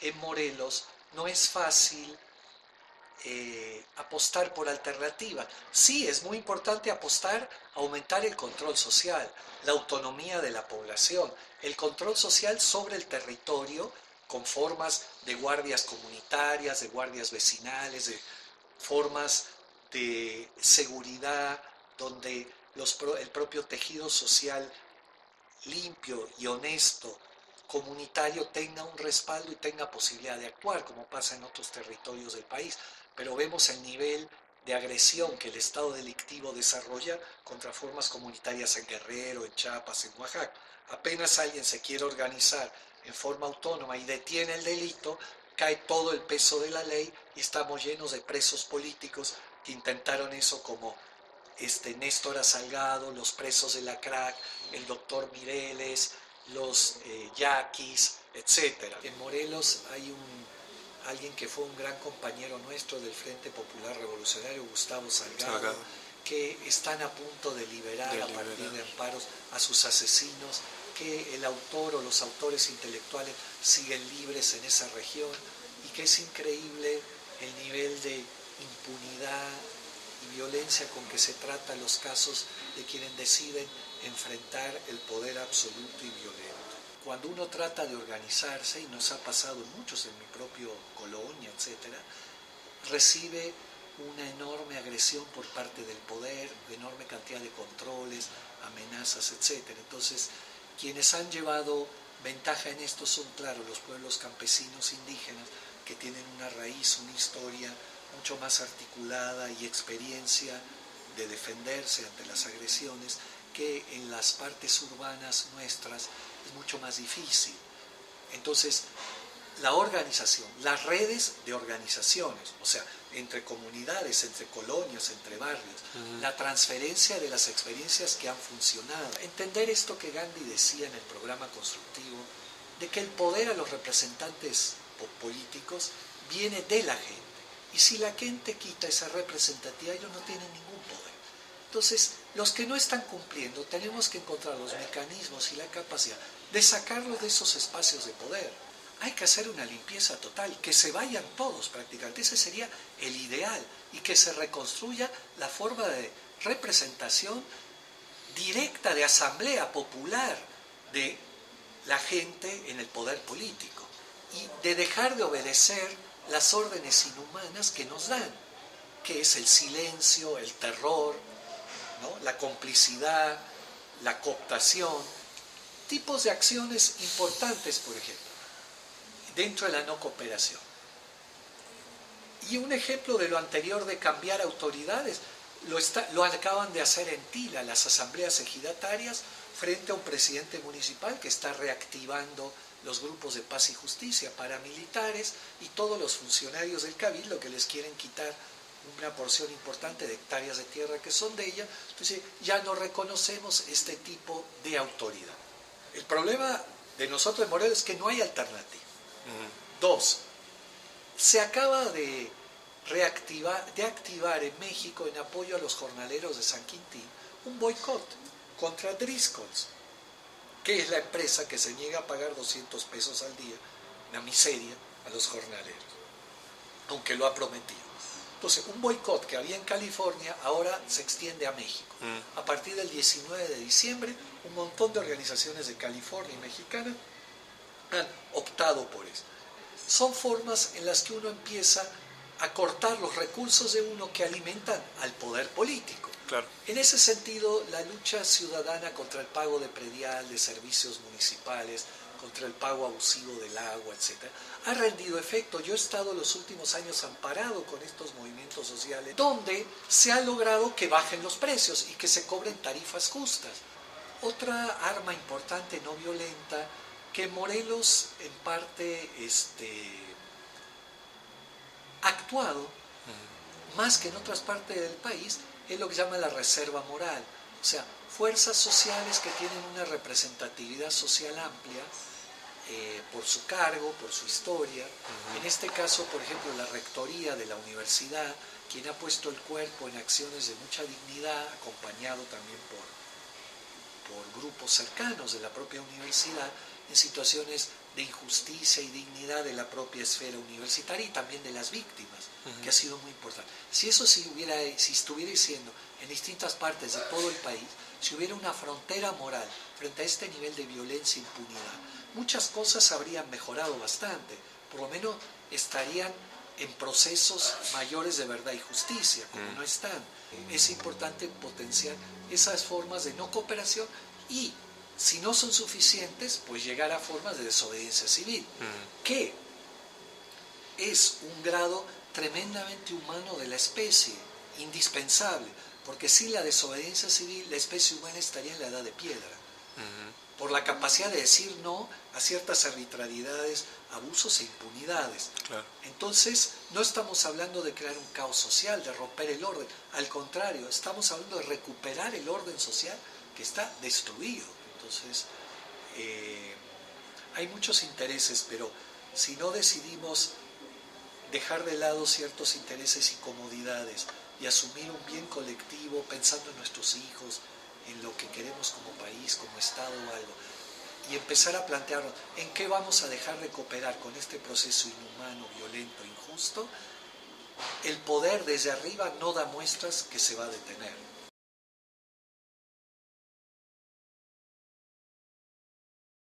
en Morelos no es fácil apostar por alternativas. Sí, es muy importante apostar a aumentar el control social, la autonomía de la población, el control social sobre el territorio con formas de guardias comunitarias, de guardias vecinales, de formas de seguridad donde el propio tejido social limpio y honesto comunitario tenga un respaldo y tenga posibilidad de actuar, como pasa en otros territorios del país. Pero vemos el nivel de agresión que el Estado delictivo desarrolla contra formas comunitarias en Guerrero, en Chiapas, en Oaxaca. Apenas alguien se quiere organizar en forma autónoma y detiene el delito, cae todo el peso de la ley y estamos llenos de presos políticos que intentaron eso, como Néstor Salgado, los presos de la CRAC, el doctor Mireles, los yaquis, etc. En Morelos hay alguien que fue un gran compañero nuestro del Frente Popular Revolucionario, Gustavo Salgado, que están a punto de liberar a partir de amparos a sus asesinos, que el autor o los autores intelectuales siguen libres en esa región, y que es increíble el nivel de impunidad y violencia con que se trata los casos de quienes deciden enfrentar el poder absoluto y violento. Cuando uno trata de organizarse, y nos ha pasado muchos en mi propio colonia, etc., recibe una enorme agresión por parte del poder, enorme cantidad de controles, amenazas, etc. Entonces, quienes han llevado ventaja en esto son, claro, los pueblos campesinos indígenas, que tienen una raíz, una historia mucho más articulada y experiencia de defenderse ante las agresiones, que en las partes urbanas nuestras es mucho más difícil. Entonces, la organización, las redes de organizaciones, o sea, entre comunidades, entre colonias, entre barrios, la transferencia de las experiencias que han funcionado. Entender esto que Gandhi decía en el programa constructivo, de que el poder a los representantes políticos viene de la gente. Y si la gente quita esa representatividad, ellos no tienen ningún poder. Entonces, los que no están cumpliendo, tenemos que encontrar los mecanismos y la capacidad de sacarlos de esos espacios de poder. Hay que hacer una limpieza total, que se vayan todos prácticamente, ese sería el ideal, y que se reconstruya la forma de representación directa, de asamblea popular de la gente en el poder político, y de dejar de obedecer las órdenes inhumanas que nos dan, que es el silencio, el terror, ¿no?, la complicidad, la cooptación, tipos de acciones importantes, por ejemplo, dentro de la no cooperación. Y un ejemplo de lo anterior, de cambiar autoridades, lo acaban de hacer en Tila, las asambleas ejidatarias, frente a un presidente municipal que está reactivando los grupos de paz y justicia, paramilitares y todos los funcionarios del cabildo, que les quieren quitar una porción importante de hectáreas de tierra que son de ella. Entonces ya no reconocemos este tipo de autoridad. El problema de nosotros en Morelos es que no hay alternativa. Dos, se acaba de activar en México, en apoyo a los jornaleros de San Quintín, un boicot contra Driscolls, que es la empresa que se niega a pagar 200 pesos al día, una miseria, a los jornaleros, aunque lo ha prometido. Entonces, un boicot que había en California ahora se extiende a México. A partir del 19 de diciembre, un montón de organizaciones de California y mexicanas han optado por eso. Son formas en las que uno empieza a cortar los recursos de uno que alimentan al poder político. Claro. En ese sentido, la lucha ciudadana contra el pago de predial, de servicios municipales, contra el pago abusivo del agua, etc., ha rendido efecto. Yo he estado los últimos años amparado con estos movimientos sociales, donde se ha logrado que bajen los precios y que se cobren tarifas justas. Otra arma importante no violenta que Morelos en parte ha actuado más que en otras partes del país, es lo que llama la reserva moral, o sea, fuerzas sociales que tienen una representatividad social amplia por su cargo, por su historia. En este caso, por ejemplo, la rectoría de la universidad, quien ha puesto el cuerpo en acciones de mucha dignidad, acompañado también por grupos cercanos de la propia universidad, en situaciones de injusticia y dignidad de la propia esfera universitaria y también de las víctimas, que ha sido muy importante. Si eso si estuviera siendo en distintas partes de todo el país, si hubiera una frontera moral frente a este nivel de violencia e impunidad, muchas cosas habrían mejorado bastante, por lo menos estarían en procesos mayores de verdad y justicia, como no están. Es importante potenciar esas formas de no cooperación y, si no son suficientes, pues llegar a formas de desobediencia civil, que es un grado tremendamente humano de la especie, indispensable, porque sin la desobediencia civil la especie humana estaría en la edad de piedra, por la capacidad de decir no a ciertas arbitrariedades, abusos e impunidades. Claro. Entonces, no estamos hablando de crear un caos social, de romper el orden, al contrario, estamos hablando de recuperar el orden social que está destruido. Entonces, hay muchos intereses, pero si no decidimos dejar de lado ciertos intereses y comodidades y asumir un bien colectivo pensando en nuestros hijos, en lo que queremos como país, como Estado o algo, y empezar a plantearnos en qué vamos a dejar de cooperar con este proceso inhumano, violento, injusto, el poder desde arriba no da muestras que se va a detener.